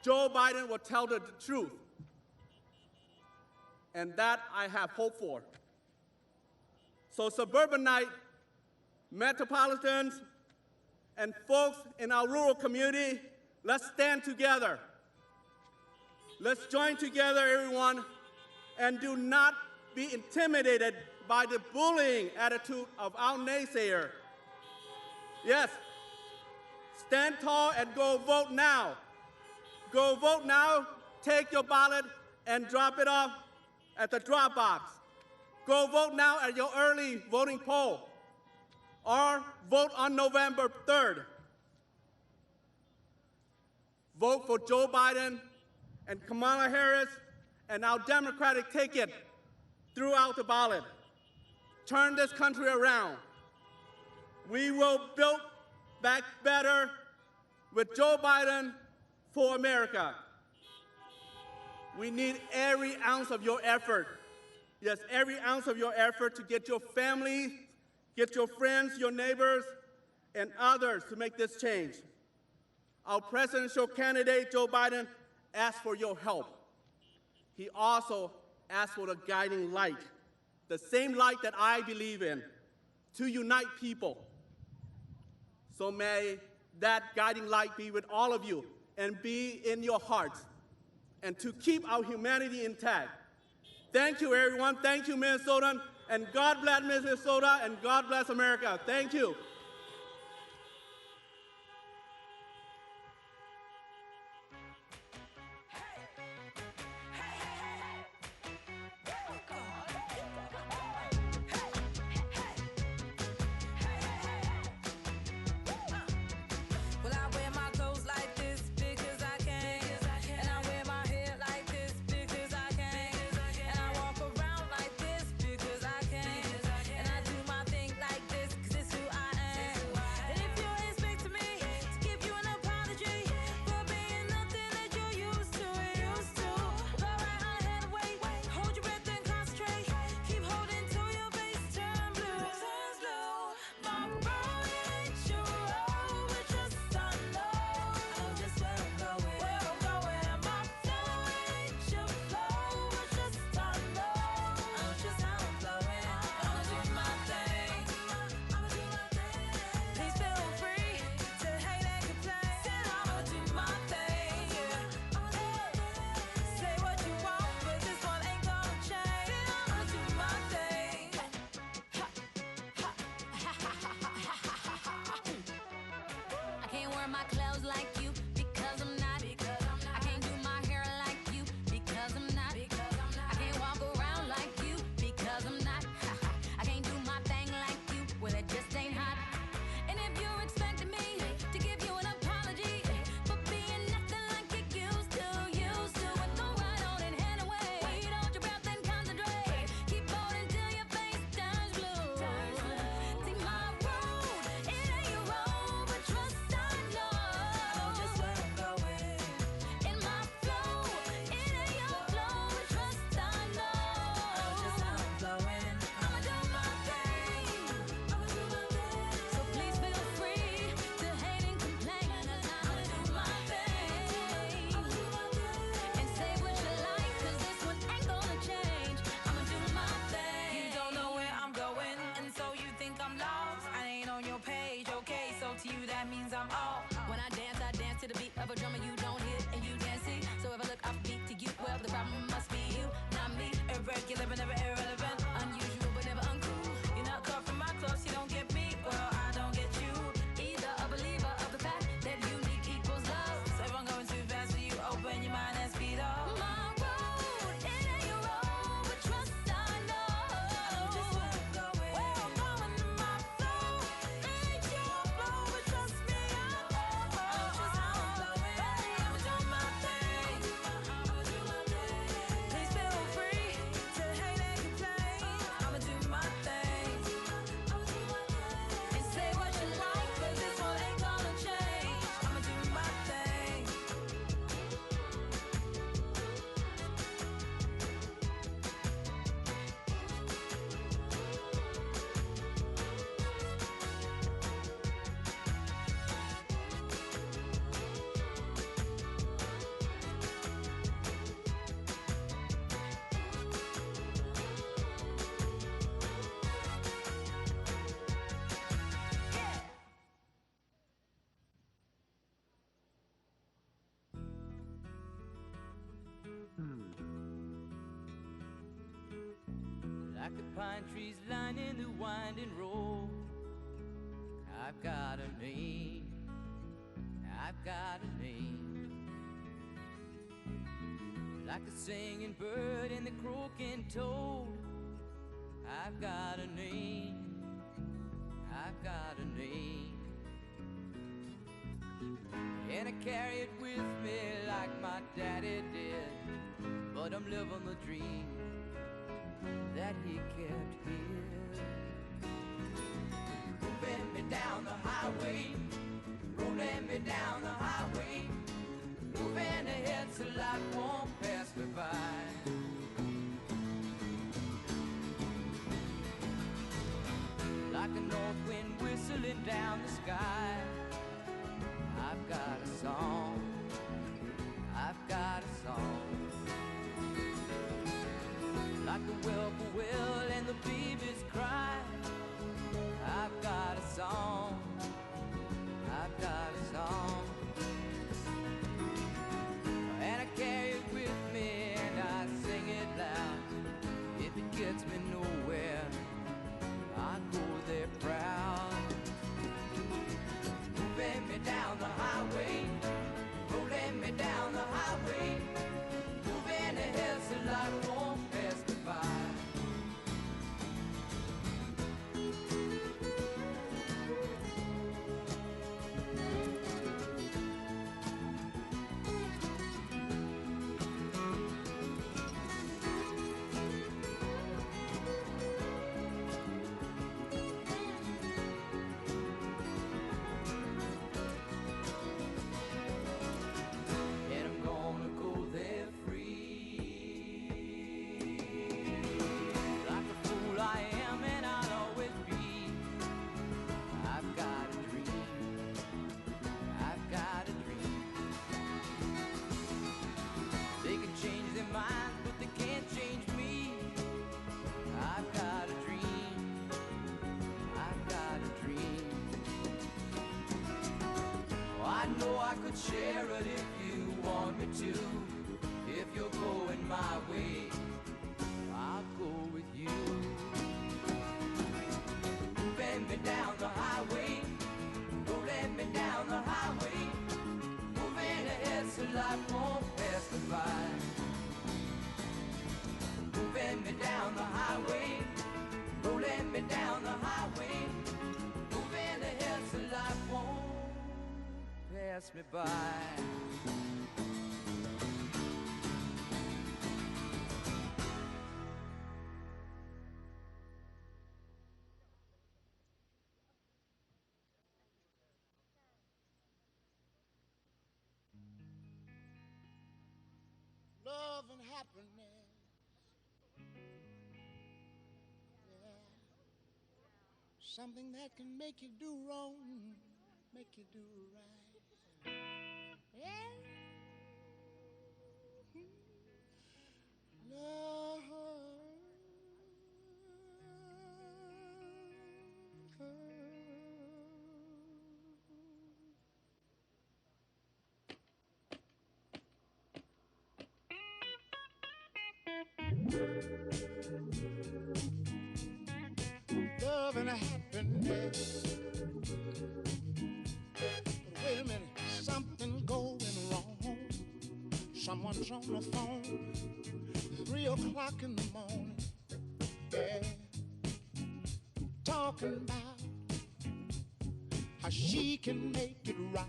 Joe Biden will tell the truth. And that I have hope for. So suburbanite, metropolitans, and folks in our rural community, let's stand together. Let's join together, everyone, and do not be intimidated by the bullying attitude of our naysayer. Yes, stand tall and go vote now. Go vote now, take your ballot and drop it off at the drop box. Go vote now at your early voting poll, or vote on November 3rd. Vote for Joe Biden and Kamala Harris and our Democratic ticket throughout the ballot. Turn this country around. We will build back better with Joe Biden for America. We need every ounce of your effort. Yes, every ounce of your effort to get your family, get your friends, your neighbors, and others to make this change. Our presidential candidate, Joe Biden, asked for your help. He also asked for the guiding light, the same light that I believe in, to unite people. So may that guiding light be with all of you and be in your hearts, and to keep our humanity intact. Thank you, everyone. Thank you, Minnesota, and God bless Minnesota, and God bless America. Thank you. pine trees lining the winding road. I've got a name, I've got a name, like the singing bird and the croaking toad. I've got a name, I've got a name, and I carry it with me like my daddy did. But I'm living the dream that he kept here. Moving me down the highway, rolling me down the highway, moving ahead so life won't pass me by. Like a north wind whistling down the sky. I've got a song, I've got a song, like the whippoorwill and the baby's cry. I've got a song, I've got a song, and I carry it with me and I sing it loud. If it gets me nowhere, I go there proud. Moving me down the highway, rolling me down the highway, moving ahead so life won't pass me by. I could share it if you want me to. If you're going my way, I'll go with you. Moving me down the highway, rolling me down the highway, moving ahead so life won't pass me by. Moving me down the highway, rolling me down the highway, moving ahead so life won't pass me by. Love and happiness, yeah, something that can make you do wrong, make you do right. Yeah. Love. Love and happiness. But wait a minute, something's going wrong. Someone's on the phone, 3 o'clock in the morning, yeah, talking about how she can make it right,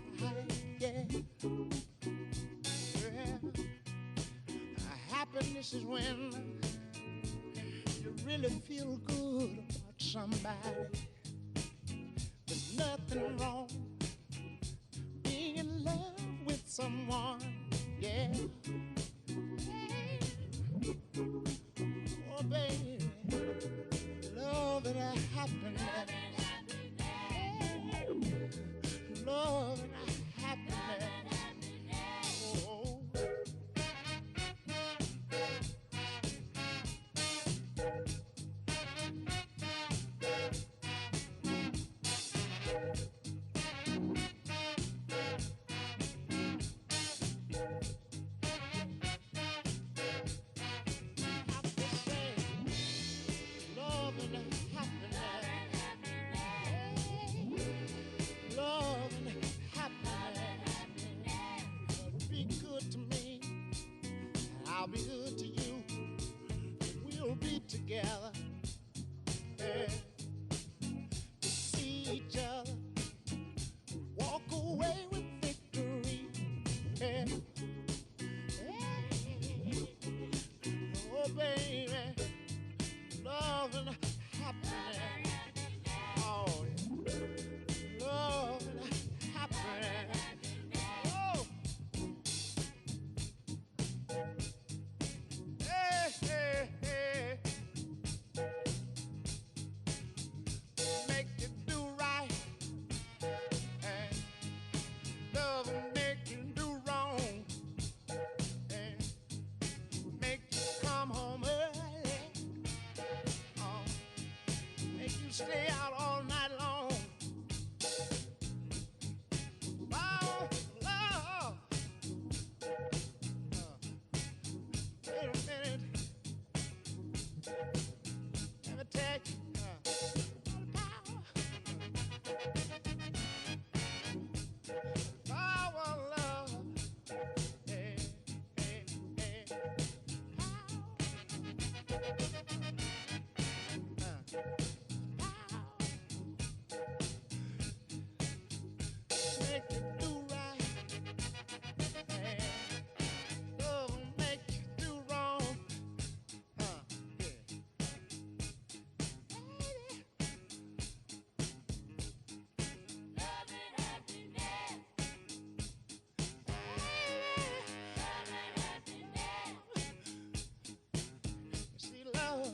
yeah. Happiness is when you really feel good about somebody. There's nothing wrong being in love with someone, yeah. Oh, baby, love and happiness. Love and happiness. Oh. I'll be good to you. We'll be together. Yeah. See each other. Walk away with victory. Yeah. Oh, baby. Love and happiness. Oh, yeah. Love and happiness. Oh. Hey, hey, hey. Make you do right. And love and make you do wrong. And make you come home early. Make you stay out all night long. Oh, love. Wait a minute. Let me tell you. Power, love. Hey, hey, hey. Make you do right. And love will make you do wrong. Yeah. See, love.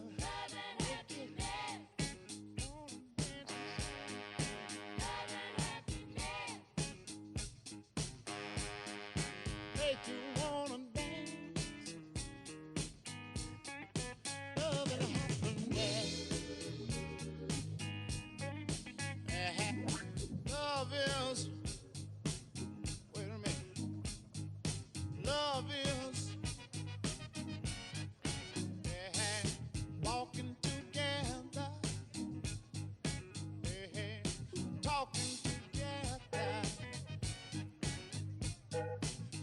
Make you wanna dance. Love and happiness. Love is. Wait a minute. Love is. Walking together. Talking together.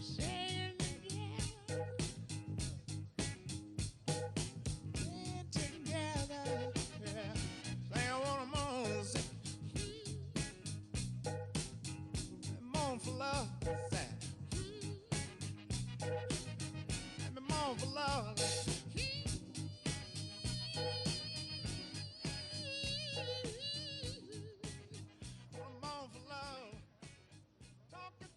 Saying together. Saying together. Yeah. Say I wanna moan. Moan for love. Say. Let me moan for love. Wanna moan for love. Talking.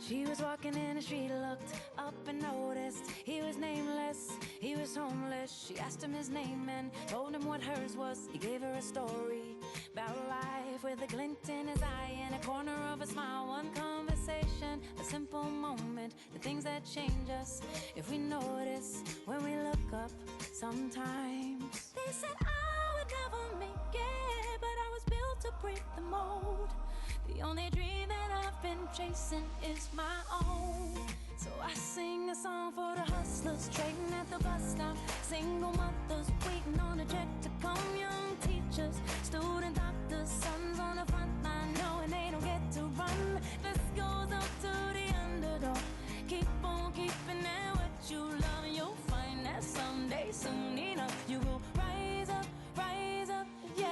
She was walking in the street, looked up and noticed he was nameless, he was homeless. She asked him his name and told him what hers was. He gave her a story about life with a glint in his eye and a corner of a smile. One conversation, a simple moment, the things that change us if we notice when we look up sometimes. They said I would never make it, but I was built to break the mold. The only dream that I've been chasing is my own. So I sing a song for the hustlers trading at the bus stop, single mothers waiting on a check to come, young teachers, student doctors, sons on the front line knowing they don't get to run. This goes up to the underdog. Keep on keeping at what you love, and you'll find that someday, soon enough, you will rise up, yeah.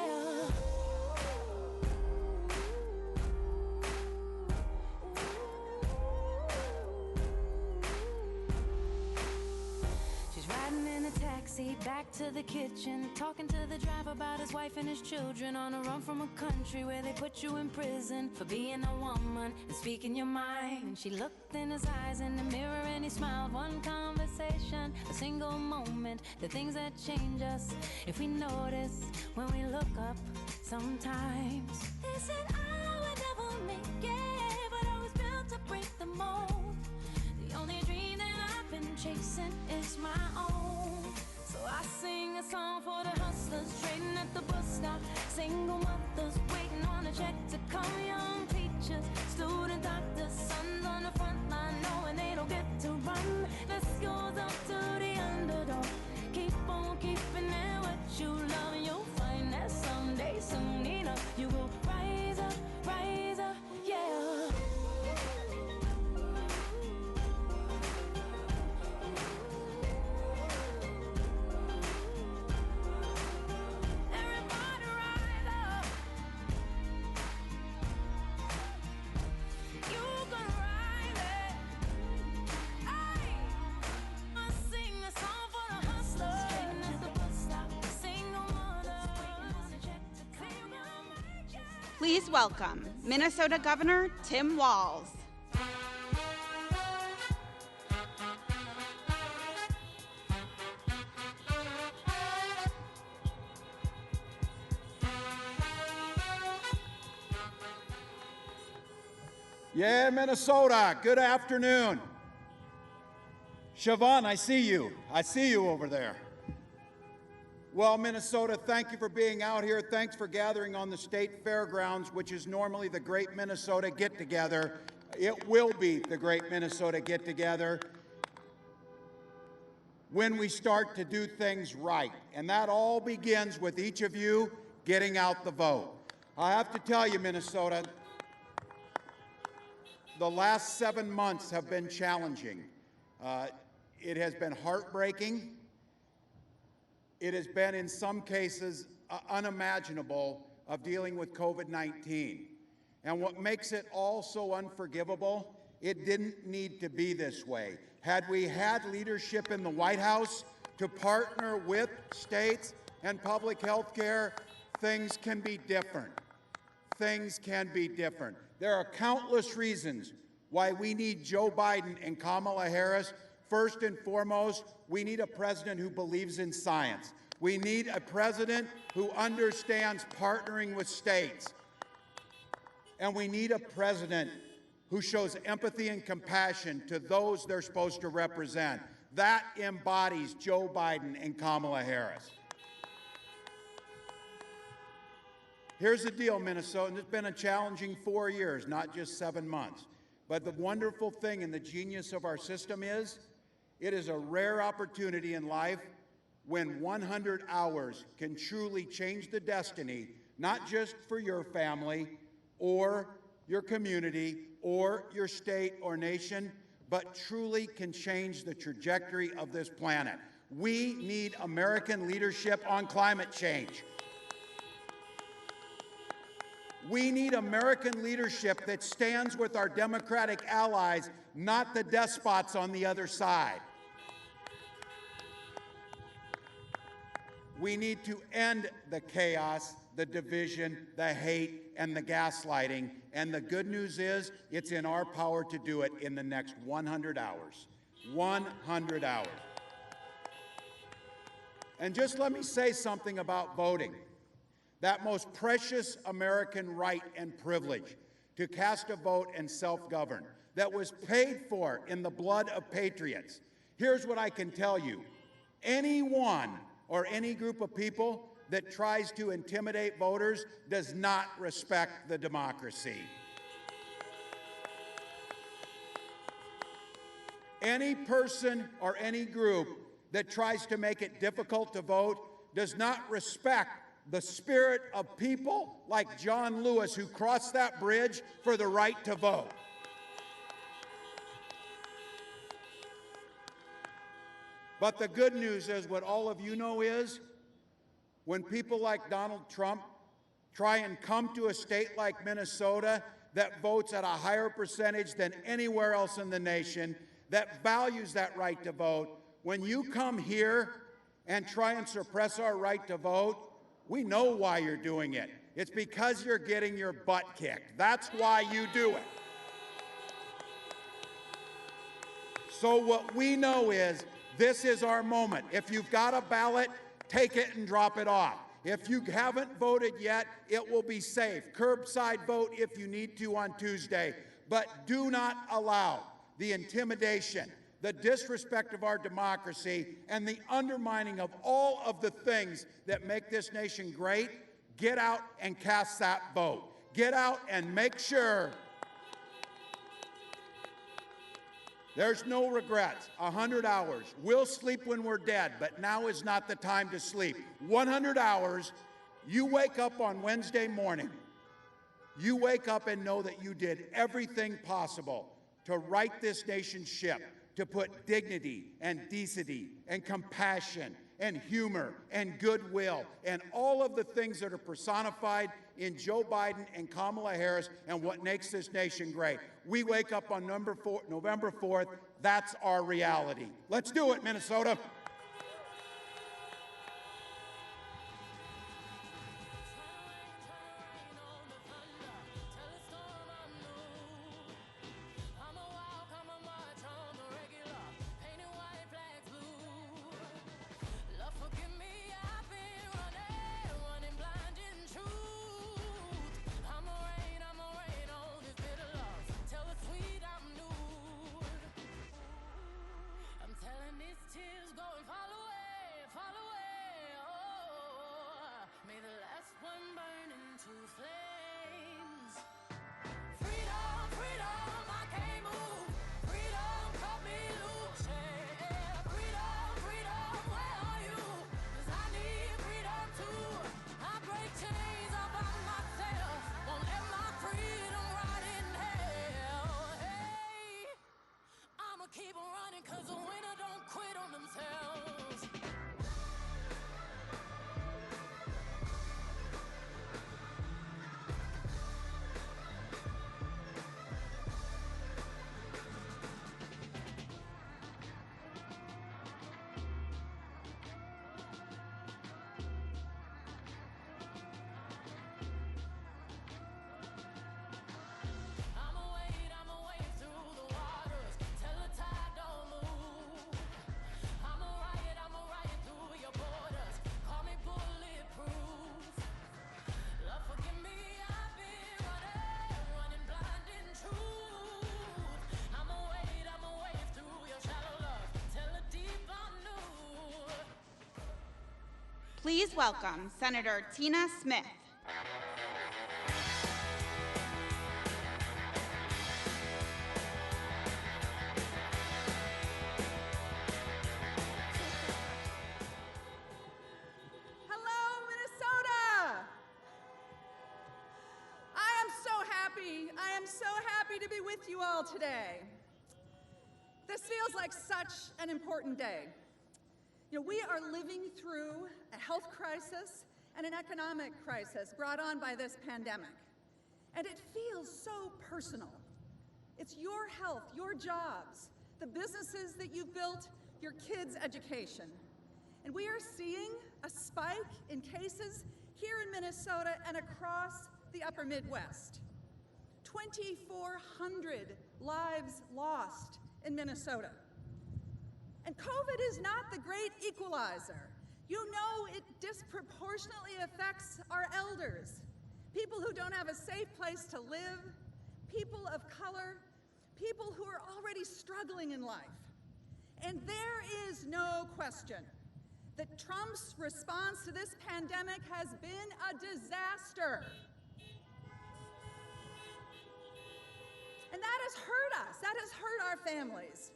Riding in a taxi back to the kitchen, talking to the driver about his wife and his children, on a run from a country where they put you in prison for being a woman and speaking your mind. And she looked in his eyes in the mirror and he smiled. One conversation, a single moment, the things that change us if we notice when we look up sometimes. They said I would never make it, but I was built to break the mold. The only dream that I've been chasing is my own. So I sing a song for the hustlers trading at the bus stop, single mothers waiting on a check to come, young teachers, student doctors, sons on the Please welcome Minnesota Governor Tim Walz. Yeah, Minnesota, good afternoon. Siobhan, I see you. I see you over there. Well, Minnesota, thank you for being out here. Thanks for gathering on the state fairgrounds, which is normally the Great Minnesota Get-Together. It will be the Great Minnesota Get-Together when we start to do things right. And that all begins with each of you getting out the vote. I have to tell you, Minnesota, the last 7 months have been challenging. It has been heartbreaking. It has been, in some cases, unimaginable of dealing with COVID-19. And what makes it all so unforgivable, it didn't need to be this way. Had we had leadership in the White House to partner with states and public health care, things can be different. Things can be different. There are countless reasons why we need Joe Biden and Kamala Harris. First and foremost, we need a president who believes in science. We need a president who understands partnering with states. And we need a president who shows empathy and compassion to those they're supposed to represent. That embodies Joe Biden and Kamala Harris. Here's the deal, Minnesota. It's been a challenging 4 years, not just 7 months. But the wonderful thing and the genius of our system is, it is a rare opportunity in life when 100 hours can truly change the destiny, not just for your family or your community or your state or nation, but truly can change the trajectory of this planet. We need American leadership on climate change. We need American leadership that stands with our Democratic allies, not the despots on the other side. We need to end the chaos, the division, the hate, and the gaslighting. And the good news is, it's in our power to do it in the next 100 hours. 100 hours. And just let me say something about voting. That most precious American right and privilege to cast a vote and self-govern that was paid for in the blood of patriots. Here's what I can tell you. Anyone or any group of people that tries to intimidate voters does not respect the democracy. Any person or any group that tries to make it difficult to vote does not respect the spirit of people like John Lewis, who crossed that bridge for the right to vote. But the good news is, what all of you know is, when people like Donald Trump try and come to a state like Minnesota that votes at a higher percentage than anywhere else in the nation, that values that right to vote, when you come here and try and suppress our right to vote, we know why you're doing it. It's because you're getting your butt kicked. That's why you do it. So what we know is, this is our moment. If you've got a ballot, take it and drop it off. If you haven't voted yet, it will be safe. Curbside vote if you need to on Tuesday. But do not allow the intimidation, the disrespect of our democracy, and the undermining of all of the things that make this nation great. Get out and cast that vote. Get out and make sure there's no regrets. 100 hours. We'll sleep when we're dead, but now is not the time to sleep. 100 hours. You wake up on Wednesday morning. You wake up and know that you did everything possible to right this nation's ship, to put dignity and decency and compassion and humor and goodwill and all of the things that are personified in Joe Biden and Kamala Harris and what makes this nation great. We wake up on November 4th. That's our reality. Let's do it, Minnesota. Please welcome Senator Tina Smith. Hello, Minnesota! I am so happy to be with you all today. This feels like such an important day. You know, we are living through a health crisis and an economic crisis brought on by this pandemic. And it feels so personal. It's your health, your jobs, the businesses that you've built, your kids' education. And we are seeing a spike in cases here in Minnesota and across the upper Midwest. 2,400 lives lost in Minnesota. And COVID is not the great equalizer. You know it disproportionately affects our elders, people who don't have a safe place to live, people of color, people who are already struggling in life. And there is no question that Trump's response to this pandemic has been a disaster. And that has hurt us. That has hurt our families.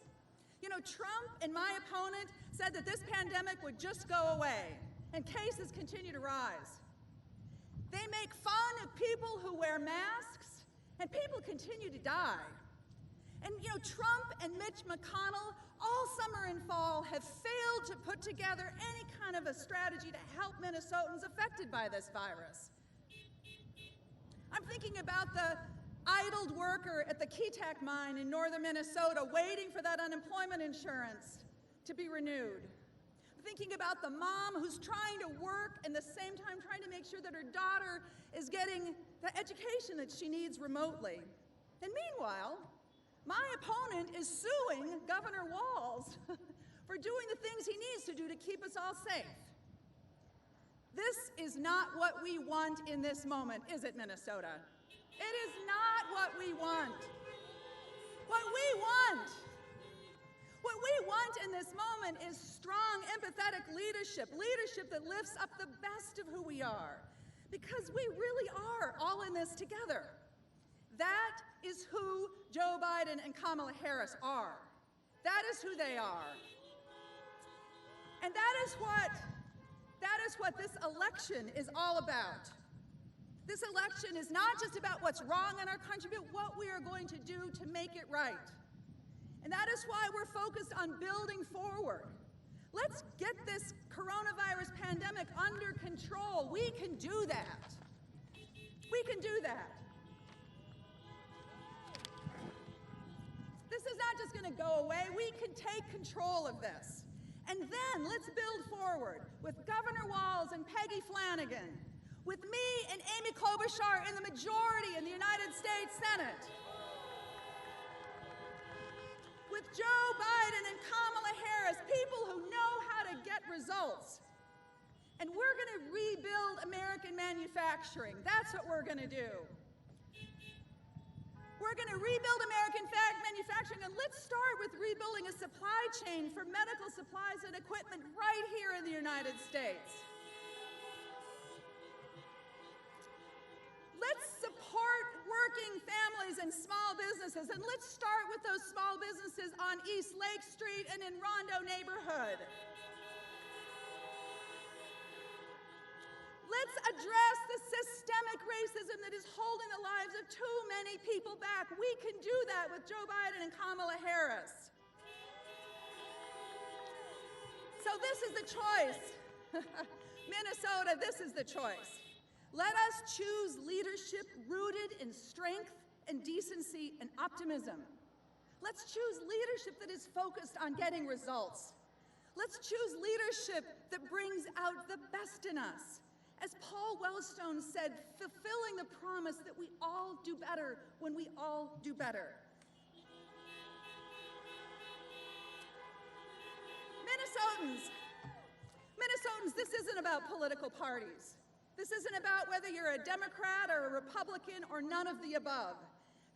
You know, Trump and my opponent said that this pandemic would just go away, and cases continue to rise. They make fun of people who wear masks, and people continue to die. And you know, Trump and Mitch McConnell, all summer and fall, have failed to put together any kind of a strategy to help Minnesotans affected by this virus. I'm thinking about the idled worker at the Keetac mine in northern Minnesota waiting for that unemployment insurance to be renewed. I'm thinking about the mom who's trying to work and at the same time trying to make sure that her daughter is getting the education that she needs remotely. And meanwhile, my opponent is suing Governor Walz for doing the things he needs to do to keep us all safe. This is not what we want in this moment, is it, Minnesota? It is not what we want. What we want in this moment is strong, empathetic leadership, leadership that lifts up the best of who we are, because we really are all in this together. That is who Joe Biden and Kamala Harris are. That is who they are. And that is what this election is all about. This election is not just about what's wrong in our country, but what we are going to do to make it right. And that is why we're focused on building forward. Let's get this coronavirus pandemic under control. We can do that. We can do that. This is not just going to go away. We can take control of this. And then let's build forward with Governor Walz and Peggy Flanagan, with me and Amy Klobuchar in the majority in the United States Senate, with Joe Biden and Kamala Harris, people who know how to get results. And we're going to rebuild American manufacturing. That's what we're going to do. We're going to rebuild American manufacturing, and let's start with rebuilding a supply chain for medical supplies and equipment right here in the United States. Let's support working families and small businesses, and let's start with those small businesses on East Lake Street and in Rondo neighborhood. Let's address the systemic racism that is holding the lives of too many people back. We can do that with Joe Biden and Kamala Harris. So this is the choice. Minnesota, this is the choice. Let us choose leadership rooted in strength and decency and optimism. Let's choose leadership that is focused on getting results. Let's choose leadership that brings out the best in us. As Paul Wellstone said, fulfilling the promise that we all do better when we all do better. Minnesotans, this isn't about political parties. This isn't about whether you're a Democrat or a Republican or none of the above.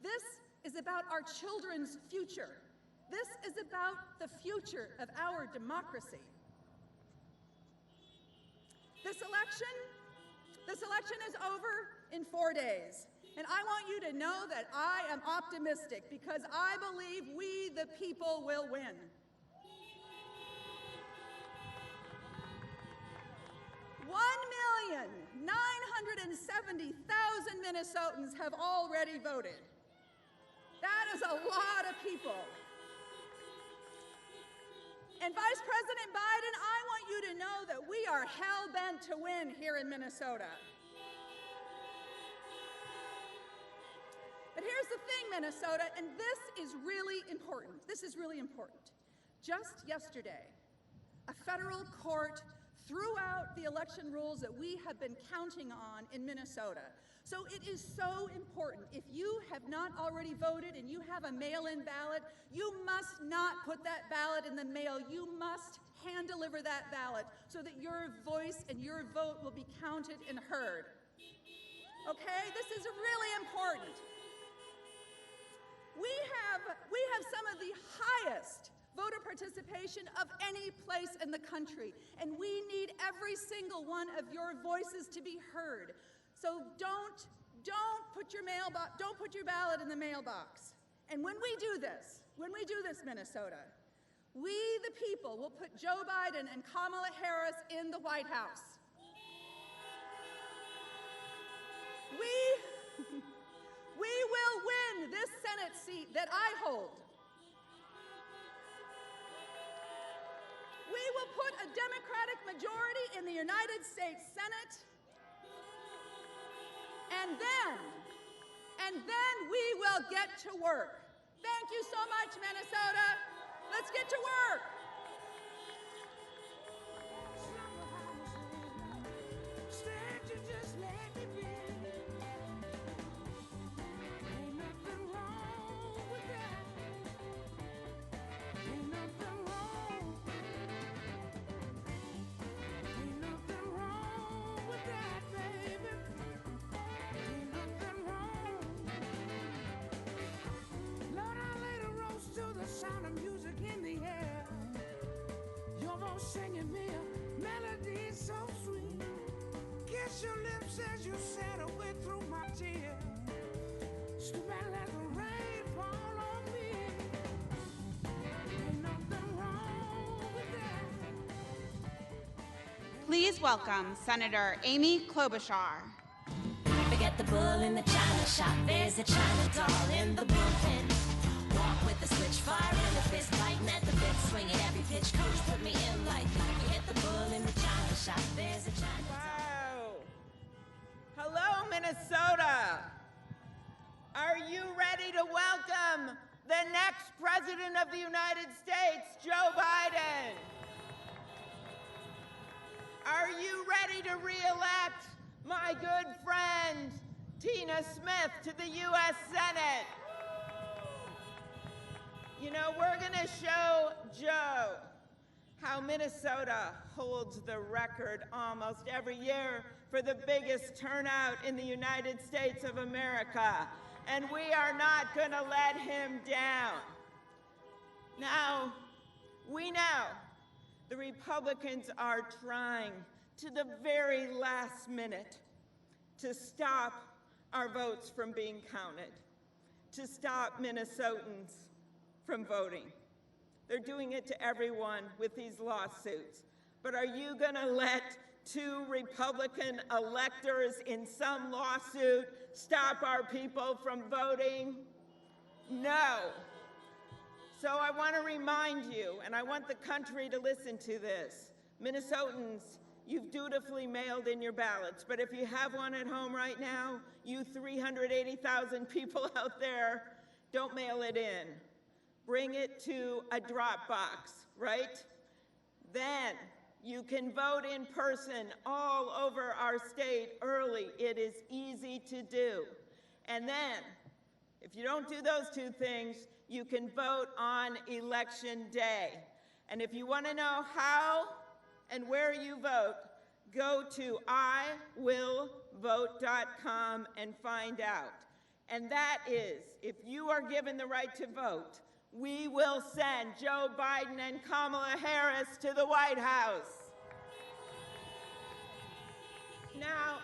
This is about our children's future. This is about the future of our democracy. This election is over in 4 days. And I want you to know that I am optimistic because I believe we, the people, will win. $1,970,000 Minnesotans have already voted. That is a lot of people. And Vice President Biden, I want you to know that we are hell-bent to win here in Minnesota. But here's the thing, Minnesota, and this is really important. This is really important. Just yesterday, a federal court threw out the election rules that we have been counting on in Minnesota. So it is so important. If you have not already voted and you have a mail-in ballot, you must not put that ballot in the mail. You must hand-deliver that ballot so that your voice and your vote will be counted and heard. Okay? This is really important. We have some of the highest voter participation of any place in the country, and we need every single one of your voices to be heard. So don't put your ballot in the mailbox. And when we do this, Minnesota, we the people will put Joe Biden and Kamala Harris in the White House. We will win this Senate seat that I hold. We will put a Democratic majority in the United States Senate. And then we will get to work. Thank you so much, Minnesota. Let's get to work. Sound of music in the air, your voice singing me a melody so sweet. Kiss your lips as you said away through my tears. Stupid, let the rain fall on me. Ain't nothing wrong with that. Please welcome Senator Amy Klobuchar. Forget the bull in the china shop. There's a china doll in the bullpen. Walk with the switch, fire in the fist, biting at the bit, swinging every pitch. Coach put me in like forget the bull in the china shop. There's a china doll. Wow. Hello, Minnesota. Are you ready to welcome the next President of the United States, Joe Biden? Are you ready to re-elect my good friend, Tina Smith, to the U.S. Senate? You know, we're gonna show Joe how Minnesota holds the record almost every year for the biggest turnout in the United States of America, and we are not gonna let him down. Now, we know the Republicans are trying to the very last minute to stop our votes from being counted, to stop Minnesotans from voting. They're doing it to everyone with these lawsuits. But are you gonna let two Republican electors in some lawsuit stop our people from voting? No. So I wanna remind you, and I want the country to listen to this. Minnesotans, you've dutifully mailed in your ballots, but if you have one at home right now, you 380,000 people out there, don't mail it in. Bring it to a drop box, right? Then you can vote in person all over our state early. It is easy to do. And then, if you don't do those two things, you can vote on Election Day. And if you want to know how and where you vote, go to iwillvote.com and find out. And that is, if you are given the right to vote, we will send Joe Biden and Kamala Harris to the White House. Now,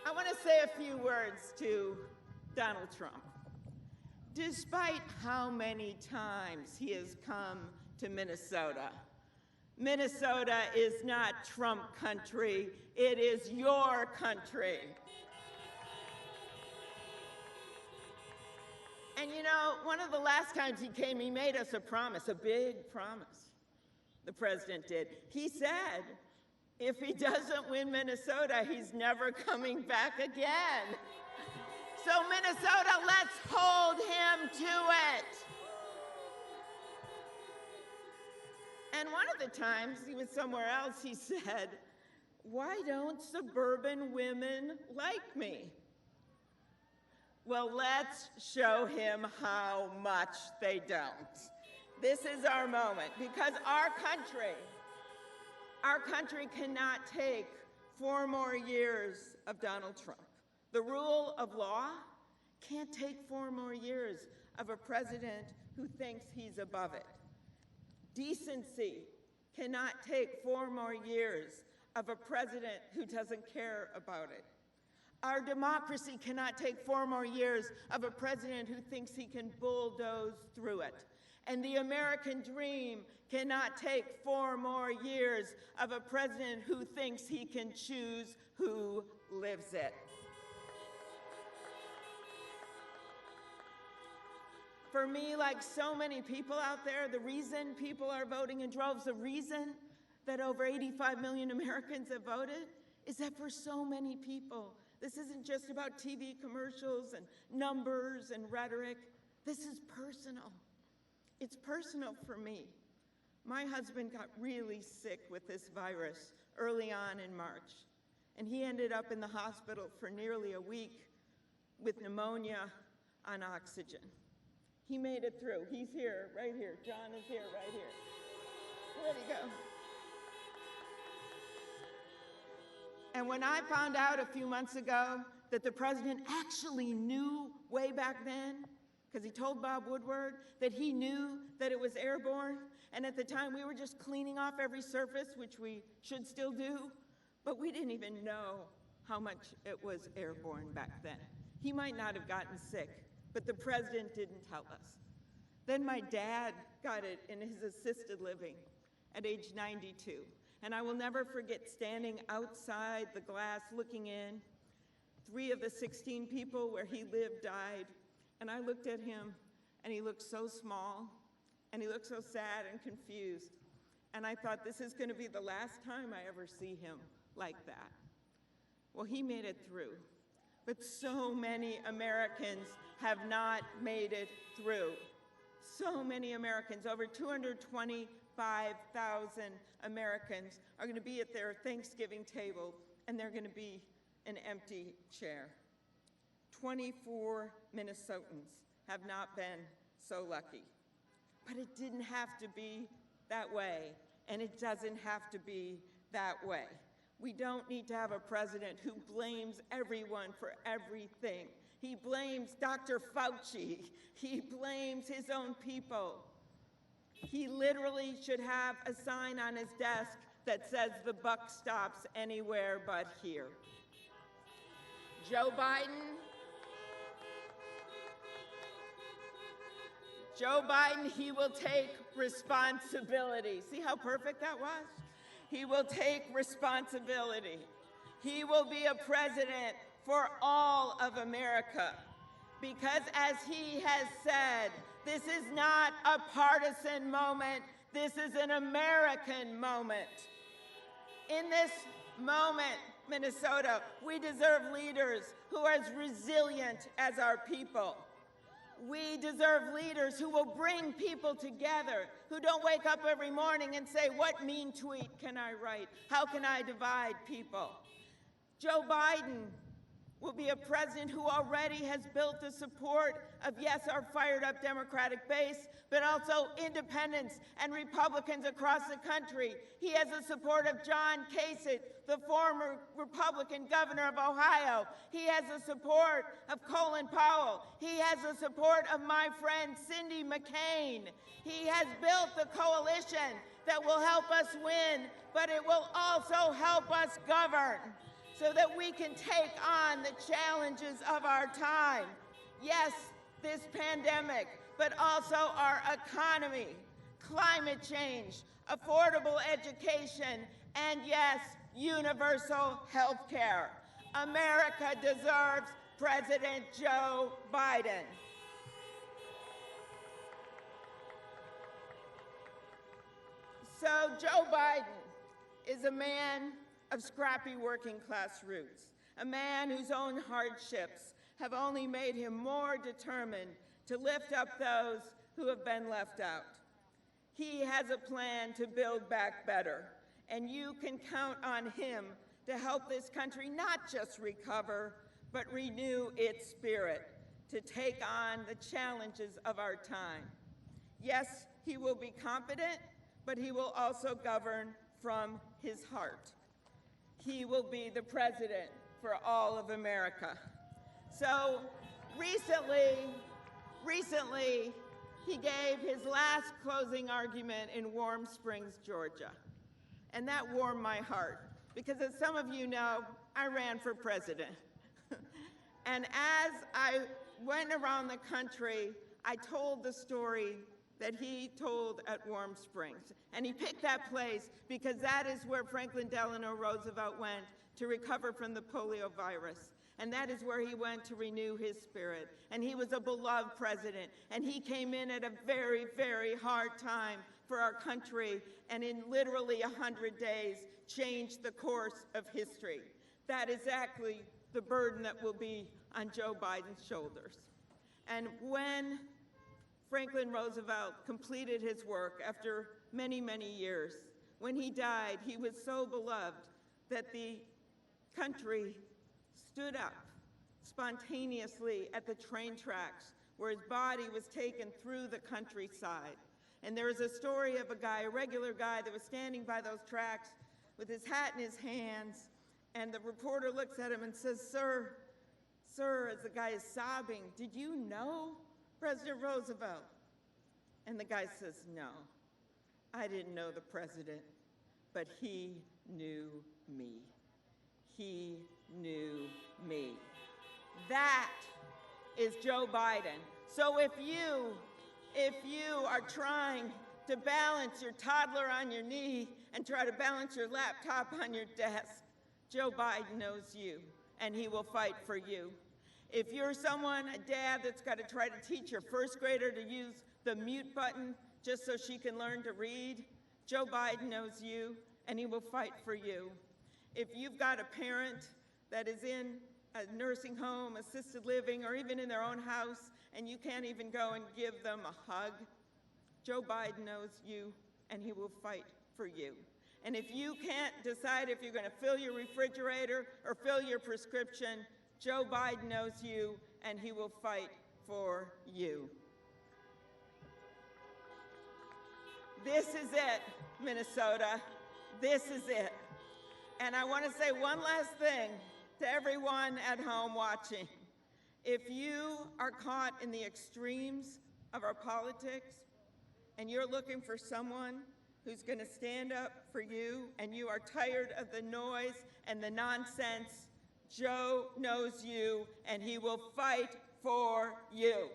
I want to say a few words to Donald Trump. Despite how many times he has come to Minnesota, Minnesota is not Trump country, it is your country. And you know, one of the last times he came, he made us a promise, a big promise. The president did. He said, if he doesn't win Minnesota, he's never coming back again. So Minnesota, let's hold him to it. And one of the times, he was somewhere else, he said, why don't suburban women like me? Well, let's show him how much they don't. This is our moment, because our country cannot take 4 more years of Donald Trump. The rule of law can't take 4 more years of a president who thinks he's above it. Decency cannot take 4 more years of a president who doesn't care about it. Our democracy cannot take 4 more years of a president who thinks he can bulldoze through it. And the American dream cannot take 4 more years of a president who thinks he can choose who lives it. For me, like so many people out there, the reason people are voting in droves, the reason that over 85 million Americans have voted, is that for so many people, this isn't just about TV commercials and numbers and rhetoric. This is personal. It's personal for me. My husband got really sick with this virus early on in March, and he ended up in the hospital for nearly a week with pneumonia on oxygen. He made it through. He's here, right here. John is here, right here. Where'd he go? And when I found out a few months ago that the president actually knew way back then, because he told Bob Woodward that he knew that it was airborne, and at the time we were just cleaning off every surface, which we should still do, but we didn't even know how much it was airborne back then. He might not have gotten sick, but the president didn't tell us. Then my dad got it in his assisted living at age 92. And I will never forget standing outside the glass looking in. 3 of the 16 people where he lived died. And I looked at him, and he looked so small, and he looked so sad and confused. And I thought, this is going to be the last time I ever see him like that. Well, he made it through. But so many Americans have not made it through. So many Americans, over 225,000 Americans are going to be at their Thanksgiving table, and they're going to be an empty chair. 24 Minnesotans have not been so lucky. But it didn't have to be that way, and it doesn't have to be that way. We don't need to have a president who blames everyone for everything. He blames Dr. Fauci. He blames his own people. He literally should have a sign on his desk that says the buck stops anywhere but here. Joe Biden, he will take responsibility. See how perfect that was? He will take responsibility. He will be a president for all of America. Because as he has said, this is not a partisan moment, this is an American moment. In this moment, Minnesota, we deserve leaders who are as resilient as our people. We deserve leaders who will bring people together, who don't wake up every morning and say, what mean tweet can I write? How can I divide people? Joe Biden will be a president who already has built the support of, yes, our fired up Democratic base, but also independents and Republicans across the country. He has the support of John Kasich, the former Republican governor of Ohio. He has the support of Colin Powell. He has the support of my friend Cindy McCain. He has built the coalition that will help us win, but it will also help us govern. so that we can take on the challenges of our time. Yes, this pandemic, but also our economy, climate change, affordable education, and yes, universal health care. America deserves President Joe Biden. So Joe Biden is a man of scrappy working class roots, a man whose own hardships have only made him more determined to lift up those who have been left out. He has a plan to build back better, and you can count on him to help this country not just recover, but renew its spirit to take on the challenges of our time. Yes, he will be competent, but he will also govern from his heart. He will be the president for all of America. So recently, he gave his last closing argument in Warm Springs, Georgia. And that warmed my heart, because as some of you know, I ran for president. And as I went around the country, I told the story that he told at Warm Springs. And he picked that place because that is where Franklin Delano Roosevelt went to recover from the polio virus. And that is where he went to renew his spirit. And he was a beloved president. And he came in at a very, very hard time for our country, and in literally 100 days, changed the course of history. That is exactly the burden that will be on Joe Biden's shoulders. And when Franklin Roosevelt completed his work after many, many years, when he died, he was so beloved that the country stood up spontaneously at the train tracks where his body was taken through the countryside. And there is a story of a guy, a regular guy, that was standing by those tracks with his hat in his hands, and the reporter looks at him and says, "Sir, as the guy is sobbing, did you know President Roosevelt?" And the guy says, "No, I didn't know the president, but he knew me. He knew me." That is Joe Biden. So if you are trying to balance your toddler on your knee and try to balance your laptop on your desk, Joe Biden knows you, and he will fight for you. If you're someone, a dad, that's got to try to teach your first grader to use the mute button just so she can learn to read, Joe Biden knows you, and he will fight for you. If you've got a parent that is in a nursing home, assisted living, or even in their own house, and you can't even go and give them a hug, Joe Biden knows you, and he will fight for you. And if you can't decide if you're going to fill your refrigerator or fill your prescription, Joe Biden knows you, and he will fight for you. This is it, Minnesota. This is it. And I want to say one last thing to everyone at home watching. If you are caught in the extremes of our politics and you're looking for someone who's going to stand up for you and you are tired of the noise and the nonsense, Joe knows you and he will fight for you.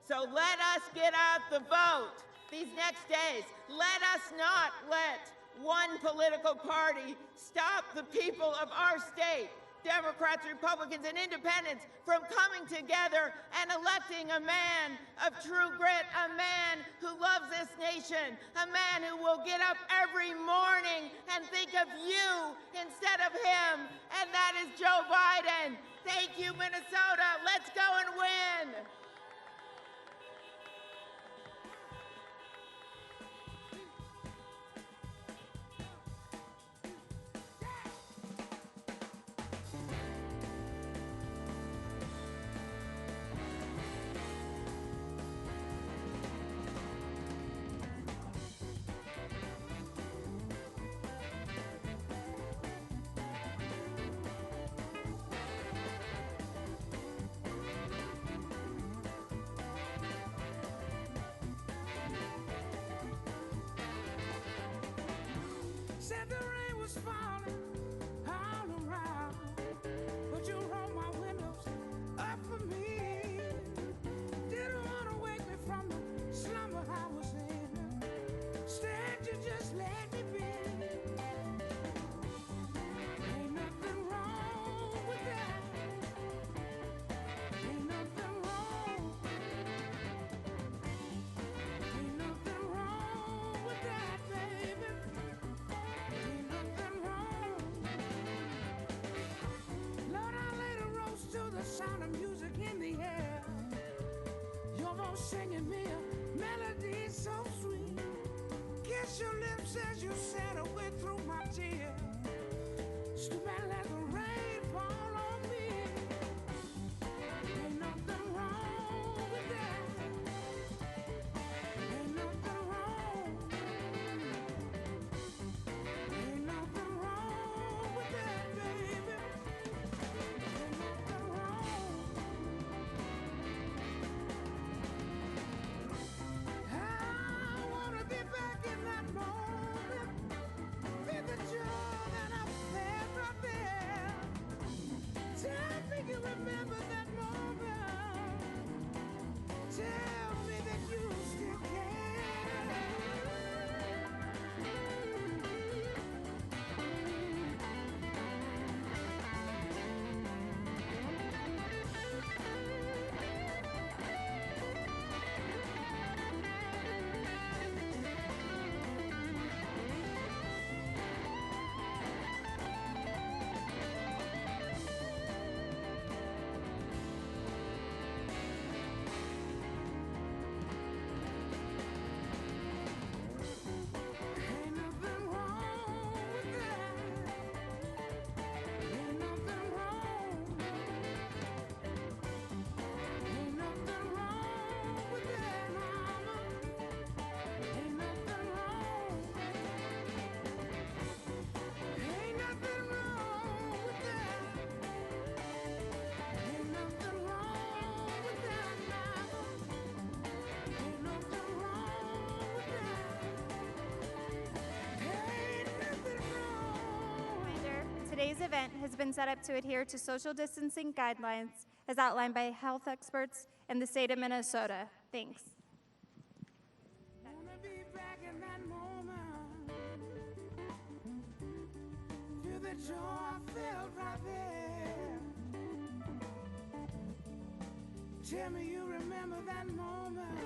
So let us get out the vote these next days. Let us not let one political party stop the people of our state, Democrats, Republicans, and Independents, from coming together and electing a man of true grit, a man who loves this nation, a man who will get up every morning and think of you instead of him, and that is Joe Biden. Thank you, Minnesota. Let's go and win. singing me a melody so sweet. Kiss your lips as you said away through my tears. Stood back like the rain fall on me. Ain't nothing wrong with that. Ain't nothing wrong. Ain't nothing wrong with that, baby. Ain't nothing wrong. I wanna be back in that moment. Feel the joy that I felt right there. Tell me you remember that moment. Tell me that you still care. Ain't nothing wrong with that. Ain't nothing wrong. Ain't nothing wrong with that, mama. Ain't nothing wrong. Ain't nothing wrong with that. Ain't nothing wrong with that, mama. Ain't nothing wrong with that. Ain't nothing wrong. Reminder, today's event has been set up to adhere to social distancing guidelines as outlined by health experts in the state of Minnesota. Thanks. Wanna be back in that moment. Feel the joy I felt right there. Tell me you remember that moment.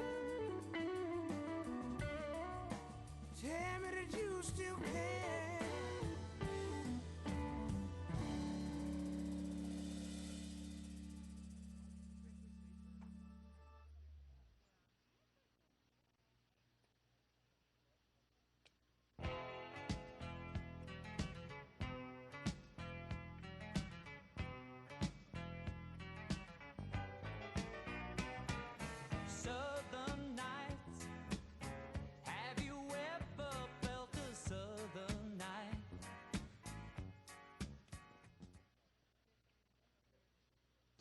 Tell me that you still care. Southern nights. Have you ever felt a southern night?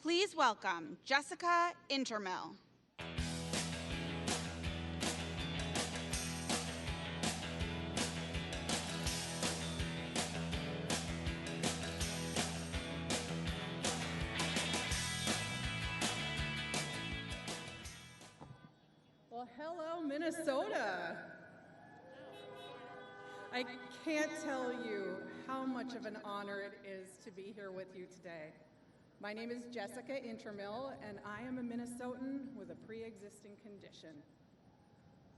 Please welcome Jessica Intermill. Well, hello, Minnesota. I can't tell you how much of an honor it is to be here with you today. My name is Jessica Intermill, and I am a Minnesotan with a pre-existing condition.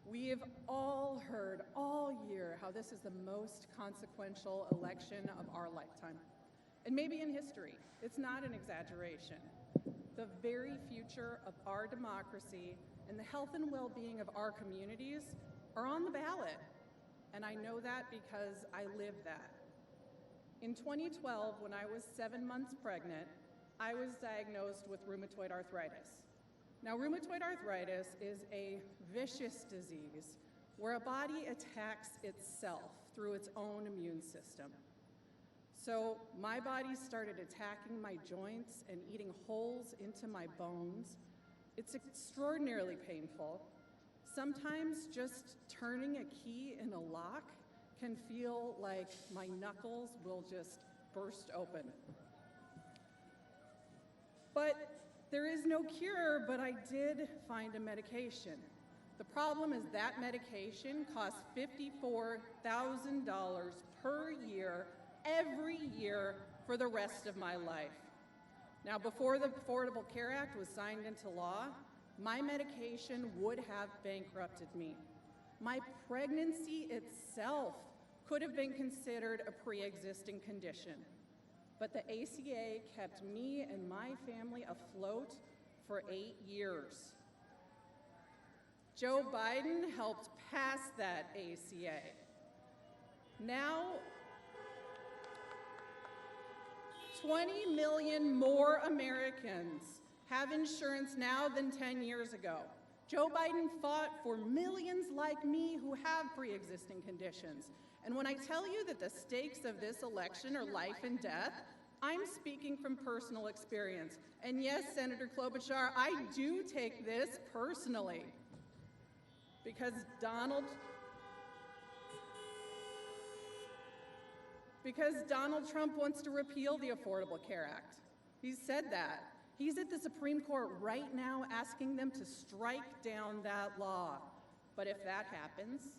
We have all heard all year how this is the most consequential election of our lifetime, and maybe in history. It's not an exaggeration. The very future of our democracy and the health and well-being of our communities are on the ballot, and I know that because I live that. In 2012, when I was 7 months pregnant, I was diagnosed with rheumatoid arthritis. Now, rheumatoid arthritis is a vicious disease where a body attacks itself through its own immune system. So my body started attacking my joints and eating holes into my bones. It's extraordinarily painful. Sometimes just turning a key in a lock can feel like my knuckles will just burst open. But there is no cure, but I did find a medication. The problem is that medication costs $54,000 per year, every year for the rest of my life. Now, before the Affordable Care Act was signed into law, my medication would have bankrupted me. My pregnancy itself could have been considered a pre-existing condition. But the ACA kept me and my family afloat for 8 years. Joe Biden helped pass that ACA. Now, 20 million more Americans have insurance now than 10 years ago. Joe Biden fought for millions like me who have pre-existing conditions. And when I tell you that the stakes of this election are life and death, I'm speaking from personal experience. And yes, Senator Klobuchar, I do take this personally. Because Donald Trump wants to repeal the Affordable Care Act. He's said that. He's at the Supreme Court right now asking them to strike down that law. But if that happens,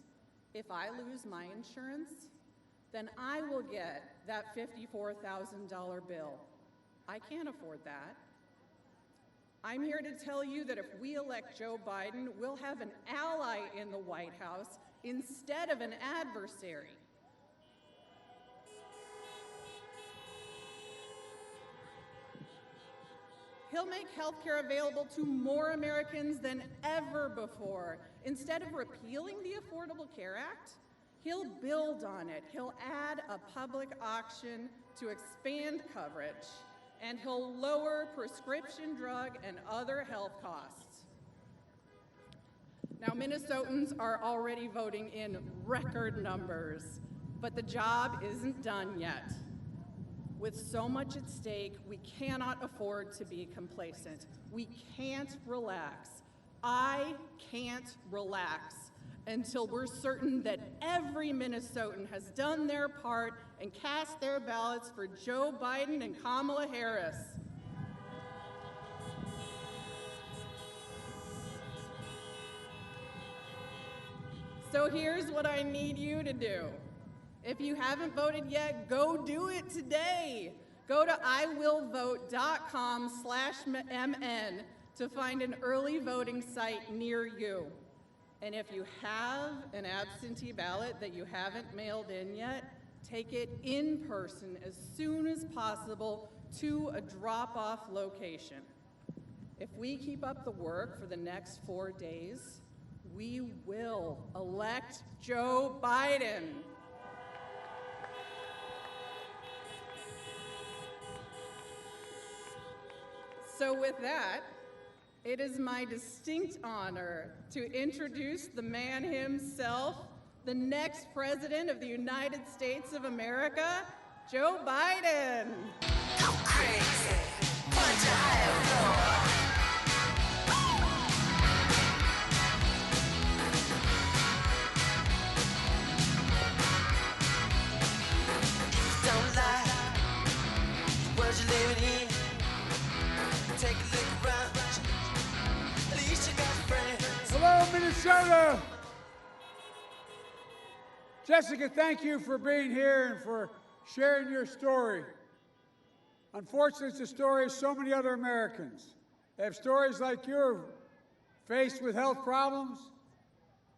if I lose my insurance, then I will get that $54,000 bill. I can't afford that. I'm here to tell you that if we elect Joe Biden, we'll have an ally in the White House instead of an adversary. He'll make health care available to more Americans than ever before. Instead of repealing the Affordable Care Act, he'll build on it. He'll add a public auction to expand coverage, and he'll lower prescription drug and other health costs. Now, Minnesotans are already voting in record numbers, but the job isn't done yet. With so much at stake, we cannot afford to be complacent. We can't relax. I can't relax until we're certain that every Minnesotan has done their part and cast their ballots for Joe Biden and Kamala Harris. So here's what I need you to do. If you haven't voted yet, go do it today. Go to iwillvote.com/MN to find an early voting site near you. And if you have an absentee ballot that you haven't mailed in yet, take it in person as soon as possible to a drop-off location. If we keep up the work for the next 4 days, we will elect Joe Biden. So with that, it is my distinct honor to introduce the man himself, the next President of the United States of America, Joe Biden. Go crazy, punch a higher floor. Don't lie, words you're living in. Take a look around, at least you got friends. Hello, Minnesota. Jessica, thank you for being here and for sharing your story. Unfortunately, it's the story of so many other Americans. They have stories like you're faced with health problems,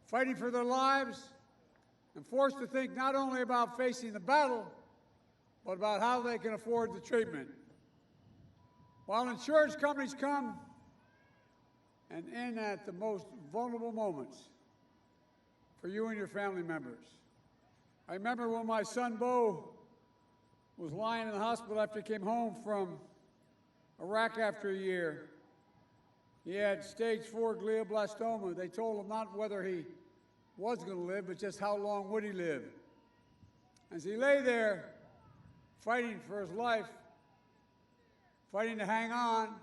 fighting for their lives, and forced to think not only about facing the battle, but about how they can afford the treatment. While insurance companies come and in at the most vulnerable moments for you and your family members. I remember when my son Bo was lying in the hospital after he came home from Iraq after a year. He had stage 4 glioblastoma. They told him not whether he was going to live, but just how long would he live. As he lay there fighting for his life, fighting to hang on,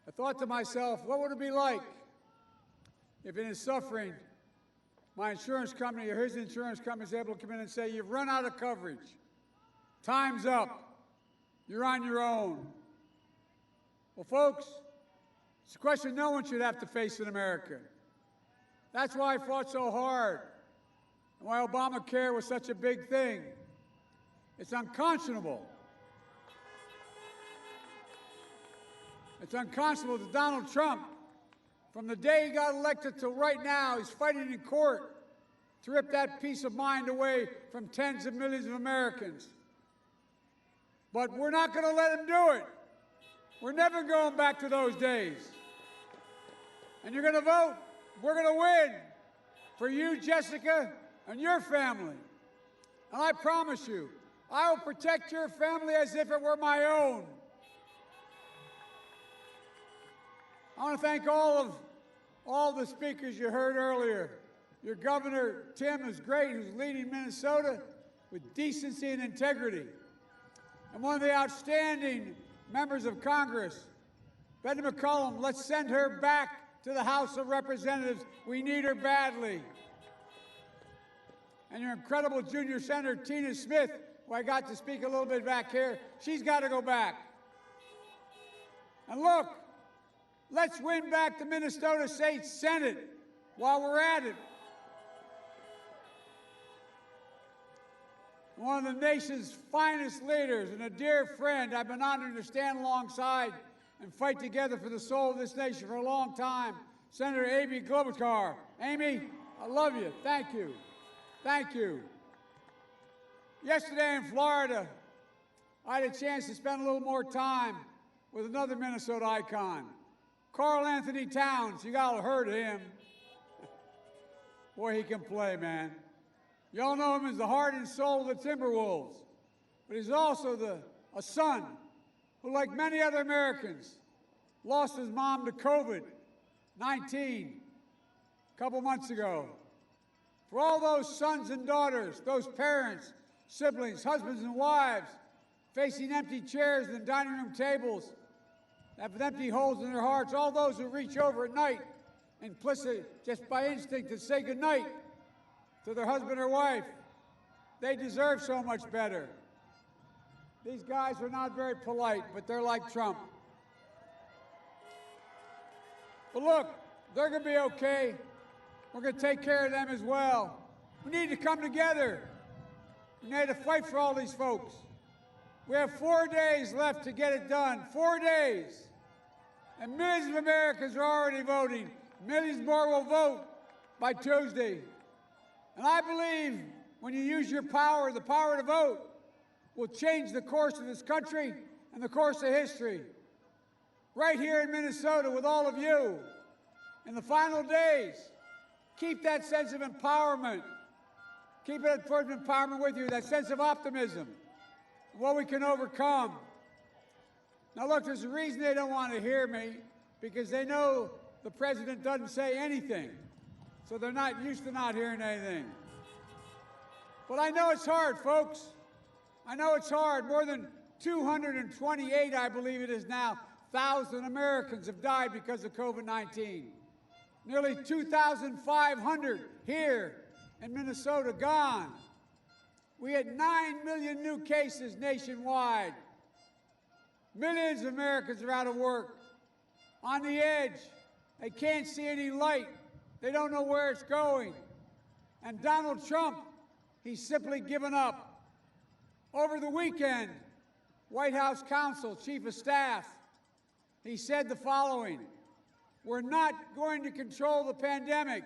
I thought to myself, what would it be like if in his suffering, my insurance company or his insurance company is able to come in and say, you've run out of coverage. Time's up. You're on your own. Well, folks, it's a question no one should have to face in America. That's why I fought so hard and why Obamacare was such a big thing. It's unconscionable. It's unconscionable that Donald Trump, from the day he got elected till right now, he's fighting in court to rip that peace of mind away from tens of millions of Americans. But we're not going to let him do it. We're never going back to those days. And you're going to vote We're going to win for you, Jessica, and your family. And I promise you, I will protect your family as if it were my own. I want to thank all the speakers you heard earlier. Your governor, Tim, is great, who's leading Minnesota with decency and integrity. And one of the outstanding members of Congress, Betty McCollum, let's send her back to the House of Representatives. We need her badly. And your incredible junior senator, Tina Smith, who I got to speak a little bit back here, she's got to go back. And look, let's win back the Minnesota State Senate while we're at it. One of the nation's finest leaders and a dear friend I've been honored to stand alongside and fight together for the soul of this nation for a long time, Senator Amy Klobuchar. Amy, I love you. Thank you. Thank you. Yesterday in Florida, I had a chance to spend a little more time with another Minnesota icon, Carl Anthony Towns. You all heard of him. Boy, he can play, man. You all know him as the heart and soul of the Timberwolves, but he's also a son who, like many other Americans, lost his mom to COVID-19 a couple months ago. For all those sons and daughters, those parents, siblings, husbands and wives, facing empty chairs and dining room tables, with empty holes in their hearts, all those who reach over at night, implicit, just by instinct, to say goodnight to their husband or wife, they deserve so much better. These guys are not very polite, but they're like Trump. But look, they're going to be okay. We're going to take care of them as well. We need to come together. We need to fight for all these folks. We have 4 days left to get it done. 4 days. And millions of Americans are already voting. Millions more will vote by Tuesday. And I believe when you use your power, the power to vote, will change the course of this country and the course of history. Right here in Minnesota with all of you, in the final days, keep that sense of empowerment. Keep that sort of empowerment with you, that sense of optimism, what we can overcome. Now look, there's a reason they don't want to hear me, because they know the president doesn't say anything. So they're not used to not hearing anything. But I know it's hard, folks. I know it's hard. More than 228, I believe it is now, 1,000 Americans have died because of COVID-19. Nearly 2,500 here in Minnesota gone. We had 9 million new cases nationwide. Millions of Americans are out of work, on the edge. They can't see any light. They don't know where it's going. And Donald Trump, he's simply given up. Over the weekend, White House counsel, chief of staff, he said the following: we're not going to control the pandemic.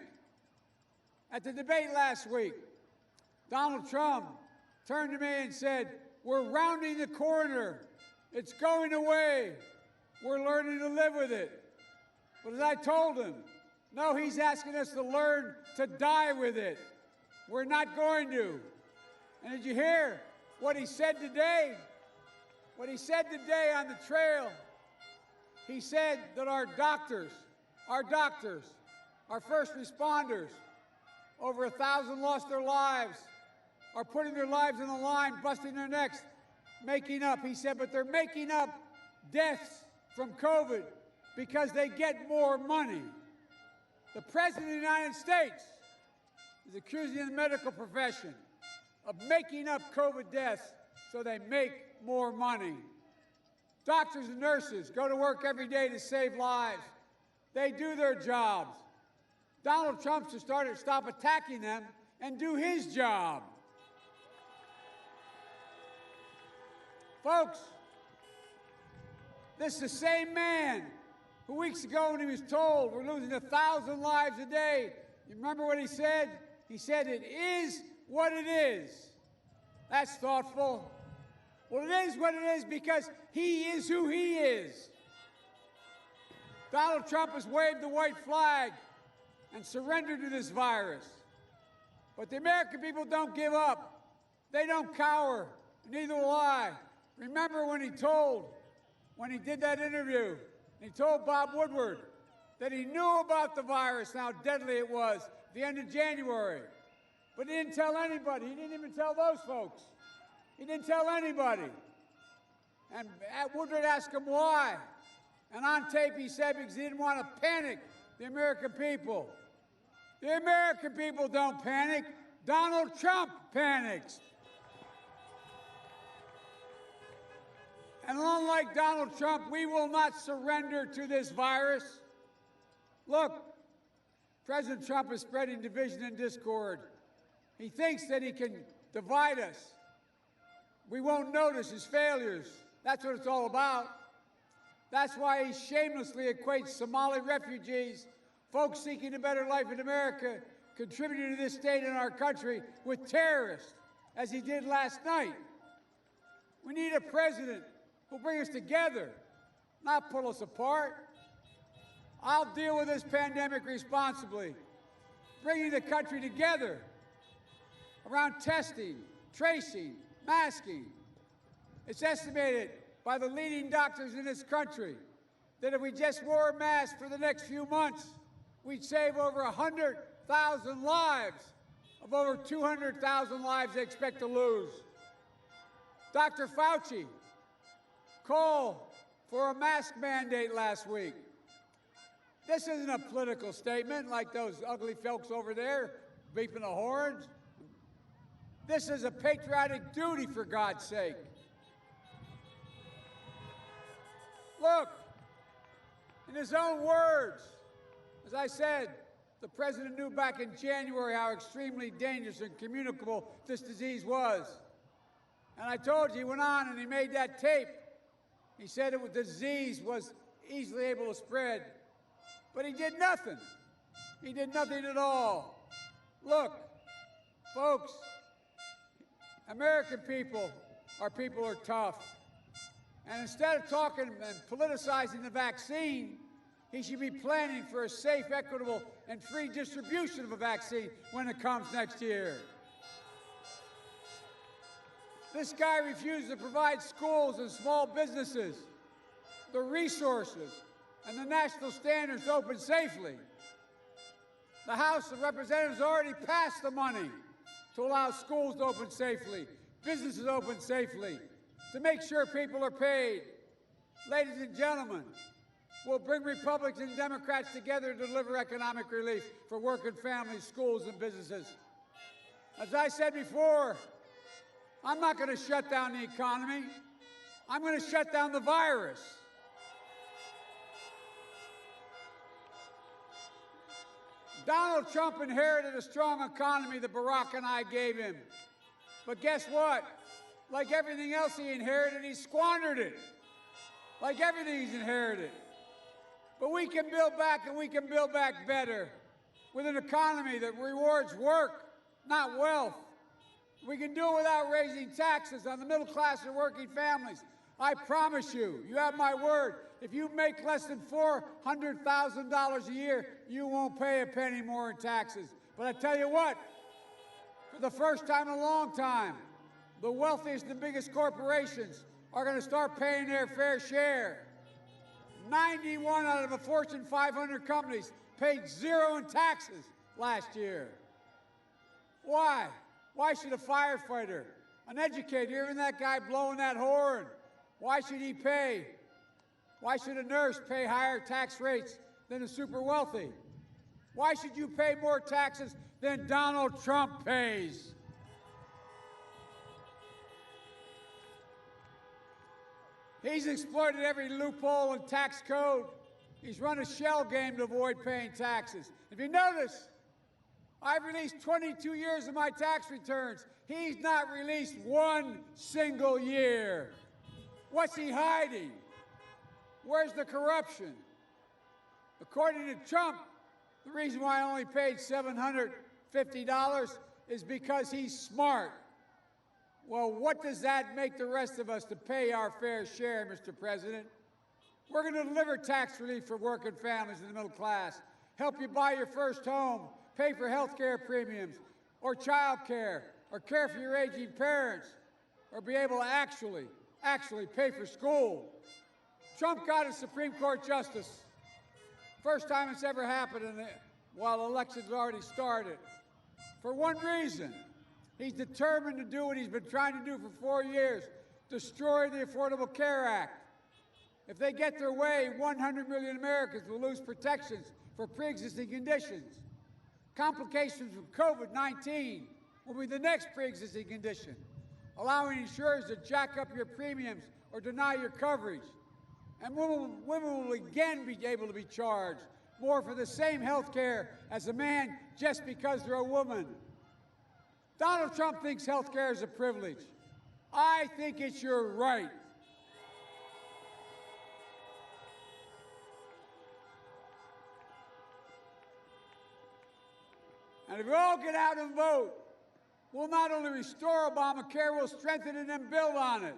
At the debate last week, Donald Trump turned to me and said, we're rounding the corner. It's going away. We're learning to live with it. But as I told him, no, he's asking us to learn to die with it. We're not going to. And did you hear what he said today? What he said today on the trail, he said that our doctors, our first responders, over 1,000 lost their lives, are putting their lives on the line, busting their necks, making up. He said, but they're making up deaths from COVID because they get more money. The President of the United States is accusing the medical profession of making up COVID deaths so they make more money. Doctors and nurses go to work every day to save lives. They do their jobs. Donald Trump should stop attacking them and do his job. Folks, this is the same man who weeks ago, when he was told we're losing 1,000 lives a day, you remember what he said? He said, it is what it is. That's thoughtful. Well, it is what it is because he is who he is. Donald Trump has waved the white flag and surrender to this virus. But the American people don't give up. They don't cower. Neither will I. Remember when he did that interview, and he told Bob Woodward that he knew about the virus and how deadly it was at the end of January. But he didn't tell anybody. He didn't even tell those folks. He didn't tell anybody. And Woodward asked him why. And on tape he said because he didn't want to panic the American people. The American people don't panic. Donald Trump panics. And unlike Donald Trump, we will not surrender to this virus. Look, President Trump is spreading division and discord. He thinks that he can divide us. We won't notice his failures. That's what it's all about. That's why he shamelessly equates Somali refugees, folks seeking a better life in America, contributing to this state in our country, with terrorists, as he did last night. We need a president who'll bring us together, not pull us apart. I'll deal with this pandemic responsibly, bringing the country together around testing, tracing, masking. It's estimated by the leading doctors in this country that if we just wore masks for the next few months, we'd save over 100,000 lives of over 200,000 lives they expect to lose. Dr. Fauci called for a mask mandate last week. This isn't a political statement like those ugly folks over there beeping the horns. This is a patriotic duty, for God's sake. Look, in his own words, as I said, the president knew back in January how extremely dangerous and communicable this disease was. And I told you, he went on and he made that tape. He said the disease was easily able to spread. But he did nothing. He did nothing at all. Look, folks, American people are tough. And instead of talking and politicizing the vaccine, he should be planning for a safe, equitable, and free distribution of a vaccine when it comes next year. This guy refuses to provide schools and small businesses the resources and the national standards to open safely. The House of Representatives already passed the money to allow schools to open safely, businesses open safely, to make sure people are paid. Ladies and gentlemen, we'll bring Republicans and Democrats together to deliver economic relief for working families, schools, and businesses. As I said before, I'm not going to shut down the economy. I'm going to shut down the virus. Donald Trump inherited a strong economy that Barack and I gave him. But guess what? Like everything else he inherited, he squandered it. Like everything he's inherited. But we can build back, and we can build back better with an economy that rewards work, not wealth. We can do it without raising taxes on the middle class and working families. I promise you, you have my word, if you make less than $400,000 a year, you won't pay a penny more in taxes. But I tell you what, for the first time in a long time, the wealthiest and biggest corporations are going to start paying their fair share. 91 out of the Fortune 500 companies paid zero in taxes last year. Why? Why should a firefighter, an educator, even that guy blowing that horn, why should he pay? Why should a nurse pay higher tax rates than the super wealthy? Why should you pay more taxes than Donald Trump pays? He's exploited every loophole in tax code. He's run a shell game to avoid paying taxes. If you notice, I've released 22 years of my tax returns. He's not released one single year. What's he hiding? Where's the corruption? According to Trump, the reason why I only paid $750 is because he's smart. Well, what does that make the rest of us to pay our fair share, Mr. President? We're going to deliver tax relief for working families in the middle class, help you buy your first home, pay for health care premiums, or child care, or care for your aging parents, or be able to actually pay for school. Trump got a Supreme Court justice. First time it's ever happened while elections already started. For one reason, he's determined to do what he's been trying to do for 4 years, destroy the Affordable Care Act. If they get their way, 100 million Americans will lose protections for pre-existing conditions. Complications from COVID-19 will be the next pre-existing condition, allowing insurers to jack up your premiums or deny your coverage. And women will again be able to be charged more for the same health care as a man just because they're a woman. Donald Trump thinks health care is a privilege. I think it's your right. And if we all get out and vote, we'll not only restore Obamacare, we'll strengthen it and build on it.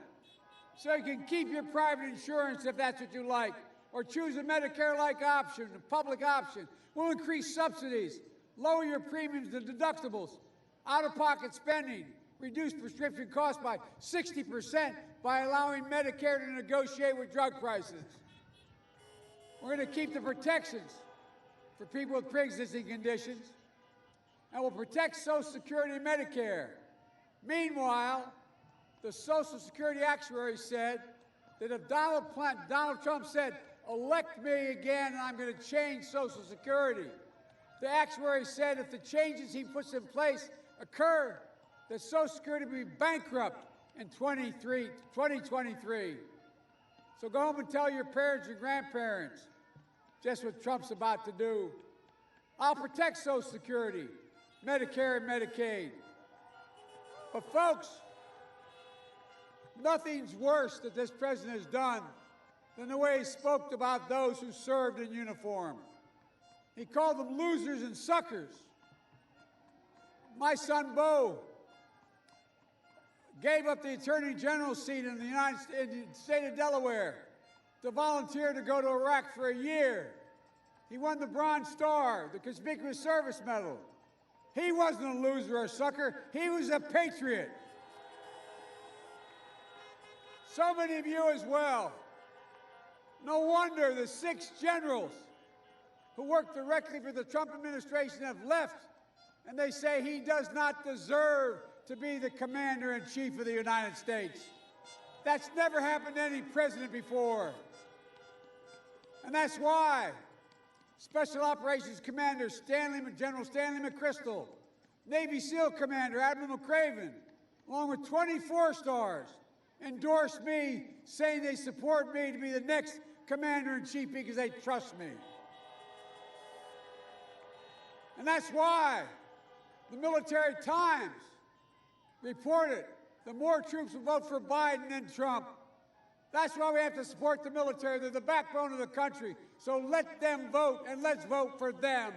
So you can keep your private insurance if that's what you like, or choose a Medicare-like option, a public option. We'll increase subsidies, lower your premiums and deductibles, out-of-pocket spending, reduce prescription costs by 60% by allowing Medicare to negotiate with drug prices. We're going to keep the protections for people with pre-existing conditions, and we'll protect Social Security and Medicare. Meanwhile, the Social Security actuary said that if Donald Trump said, elect me again and I'm going to change Social Security, the actuary said if the changes he puts in place occur, that Social Security will be bankrupt in 2023. So go home and tell your parents and grandparents just what Trump's about to do. I'll protect Social Security, Medicare and Medicaid. But folks, nothing's worse that this president has done than the way he spoke about those who served in uniform. He called them losers and suckers. My son, Beau, gave up the Attorney General's seat in the state of Delaware to volunteer to go to Iraq for a year. He won the Bronze Star, the Conspicuous Service Medal. He wasn't a loser or a sucker. He was a patriot. So many of you as well. No wonder the 6 generals who worked directly for the Trump administration have left, and they say he does not deserve to be the commander-in-chief of the United States. That's never happened to any president before. And that's why Special Operations Commander General Stanley McChrystal, Navy SEAL Commander Admiral McCraven, along with 24 stars, endorsed me, saying they support me to be the next commander-in-chief because they trust me. And that's why the Military Times reported that more troops will vote for Biden than Trump. That's why we have to support the military. They're the backbone of the country. So let them vote, and let's vote for them.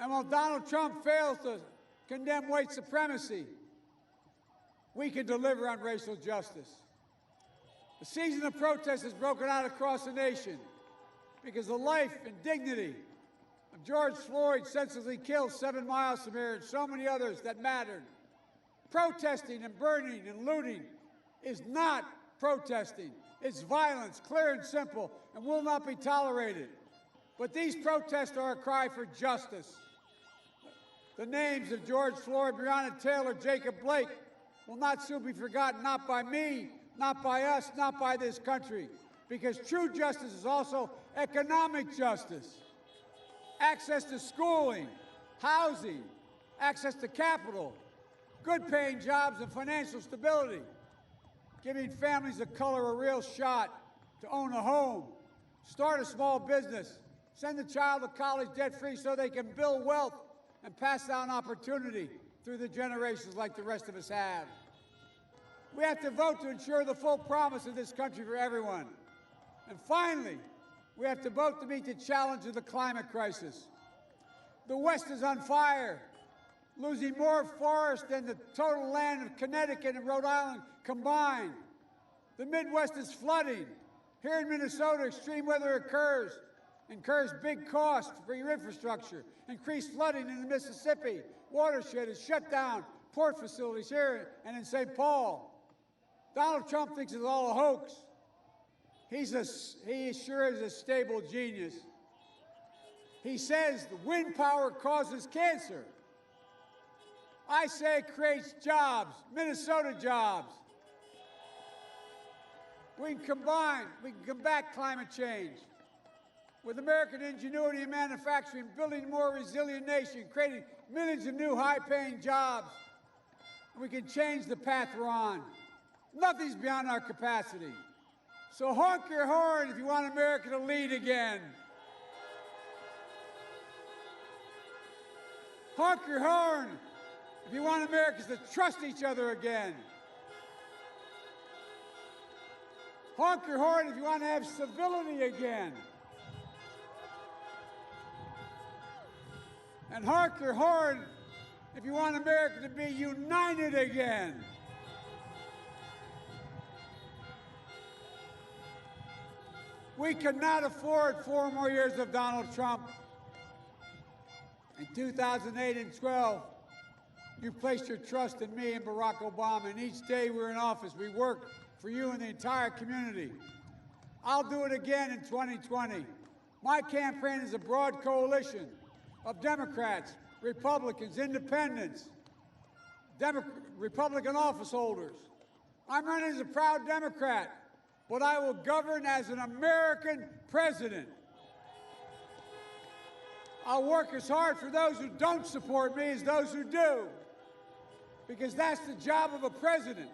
And while Donald Trump fails to condemn white supremacy, we can deliver on racial justice. The season of protest has broken out across the nation because the life and dignity of George Floyd, senselessly killed 7 miles from here, and so many others that mattered. Protesting and burning and looting is not protesting. It's violence, clear and simple, and will not be tolerated. But these protests are a cry for justice. The names of George Floyd, Breonna Taylor, Jacob Blake will not soon be forgotten, not by me, not by us, not by this country, because true justice is also economic justice. Access to schooling, housing, access to capital, good-paying jobs and financial stability, giving families of color a real shot to own a home, start a small business, send a child to college debt-free so they can build wealth and pass down opportunity through the generations like the rest of us have. We have to vote to ensure the full promise of this country for everyone. And finally, we have to vote to meet the challenge of the climate crisis. The West is on fire, losing more forest than the total land of Connecticut and Rhode Island combined. The Midwest is flooding, Here in Minnesota, extreme weather incurs big costs for your infrastructure. Increased flooding in the Mississippi watershed has shut down port facilities here and in St. Paul. Donald Trump thinks it's all a hoax. He sure is a stable genius. He says the wind power causes cancer. I say it creates jobs, Minnesota jobs. We can combat climate change with American ingenuity and manufacturing, building a more resilient nation, creating millions of new high-paying jobs. We can change the path we're on. Nothing's beyond our capacity. So honk your horn if you want America to lead again. Honk your horn if you want Americans to trust each other again. Honk your horn if you want to have civility again. And honk your horn if you want America to be united again. We cannot afford 4 more years of Donald Trump. In 2008 and 12, you placed your trust in me and Barack Obama, and each day we were in office, we worked for you and the entire community. I'll do it again in 2020. My campaign is a broad coalition of Democrats, Republicans, Independents, Republican office holders. I'm running as a proud Democrat, but I will govern as an American president. I'll work as hard for those who don't support me as those who do, because that's the job of a president.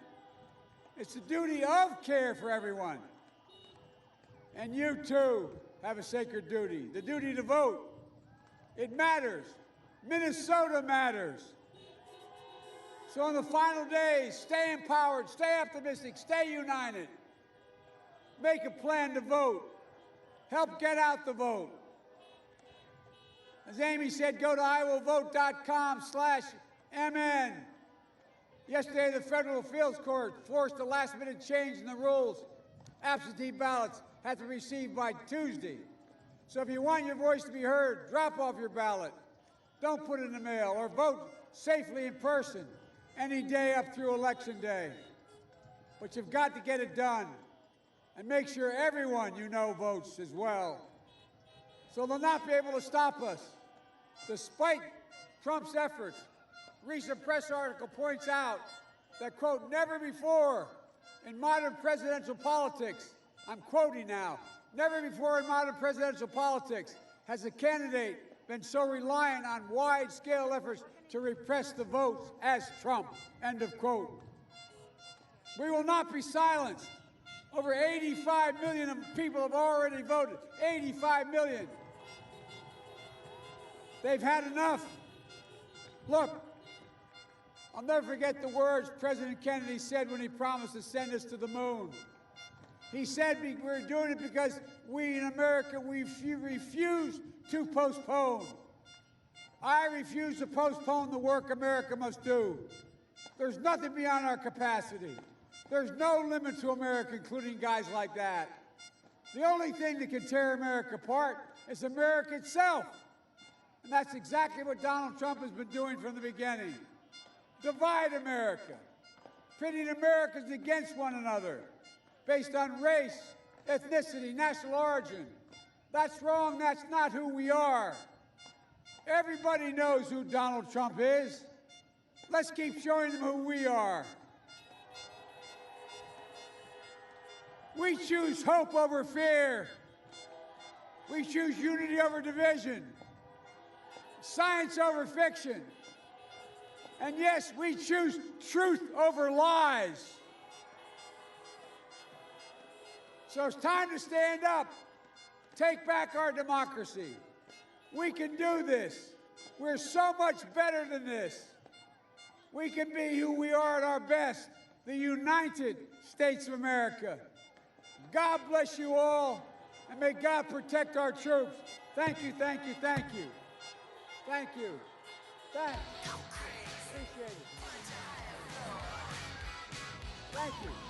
It's the duty of care for everyone. And you, too, have a sacred duty, the duty to vote. It matters. Minnesota matters. So on the final days, stay empowered, stay optimistic, stay united. Make a plan to vote. Help get out the vote. As Amy said, go to iwillvote.com/MN. Yesterday, the federal appeals court forced a last-minute change in the rules. Absentee ballots have to be received by Tuesday. So if you want your voice to be heard, drop off your ballot. Don't put it in the mail, or vote safely in person any day up through Election Day. But you've got to get it done. And make sure everyone you know votes as well. So they'll not be able to stop us. Despite Trump's efforts, a recent press article points out that, quote, never before in modern presidential politics, I'm quoting now, never before in modern presidential politics has a candidate been so reliant on wide-scale efforts to repress the votes as Trump, end of quote. We will not be silenced. Over 85 million people have already voted. 85 million. They've had enough. Look, I'll never forget the words President Kennedy said when he promised to send us to the moon. He said we're doing it because we in America, we refuse to postpone. I refuse to postpone the work America must do. There's nothing beyond our capacity. There's no limit to America, including guys like that. The only thing that can tear America apart is America itself. And that's exactly what Donald Trump has been doing from the beginning. Divide America, pitting Americans against one another based on race, ethnicity, national origin. That's wrong. That's not who we are. Everybody knows who Donald Trump is. Let's keep showing them who we are. We choose hope over fear. We choose unity over division, science over fiction. And yes, we choose truth over lies. So it's time to stand up, take back our democracy. We can do this. We're so much better than this. We can be who we are at our best, the United States of America. God bless you all, and may God protect our troops. Thank you, thank you, thank you. Thank you. Thanks. Appreciate it. Thank you.